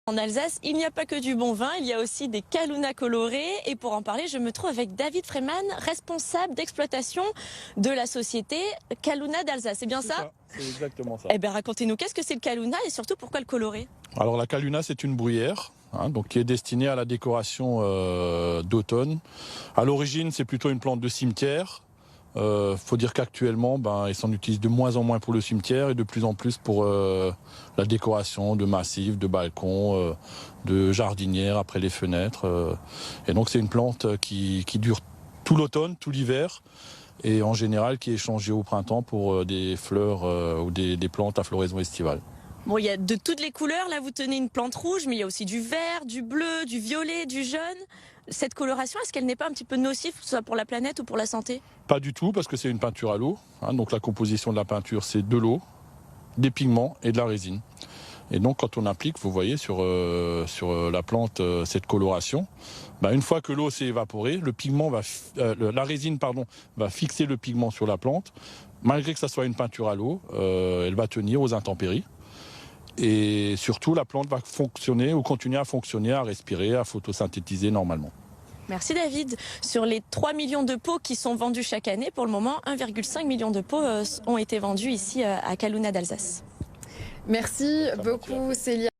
En Alsace, il n'y a pas que du bon vin, il y a aussi des calounas colorés. Et pour en parler, je me trouve avec David Freeman, responsable d'exploitation de la société Calouna d'Alsace. C'est bien ça? C'est exactement ça. Eh bien, racontez-nous, qu'est-ce que c'est le calouna et surtout pourquoi le colorer? Alors la Calouna, c'est une bruyère donc, qui est destinée à la décoration d'automne. À l'origine, c'est plutôt une plante de cimetière. Faut dire qu'actuellement, ils s'en utilisent de moins en moins pour le cimetière et de plus en plus pour la décoration de massifs, de balcons, de jardinières après les fenêtres. Et donc c'est une plante qui dure tout l'automne, tout l'hiver, et en général qui est échangée au printemps pour des fleurs ou des plantes à floraison estivale. Bon, il y a de toutes les couleurs. Là, vous tenez une plante rouge, mais il y a aussi du vert, du bleu, du violet, du jaune. Cette coloration, est-ce qu'elle n'est pas un petit peu nocive, que ce soit pour la planète ou pour la santé? Pas du tout, parce que c'est une peinture à l'eau. Donc la composition de la peinture, c'est de l'eau, des pigments et de la résine. Et donc quand on applique, vous voyez sur la plante cette coloration, une fois que l'eau s'est évaporée, la résine va fixer le pigment sur la plante. Malgré que ça soit une peinture à l'eau, elle va tenir aux intempéries. Et surtout, la plante va fonctionner ou continuer à fonctionner, à respirer, à photosynthétiser normalement. Merci David. Sur les 3 millions de pots qui sont vendus chaque année, pour le moment, 1,5 million de pots ont été vendus ici à Calouna d'Alsace. Merci beaucoup Célia.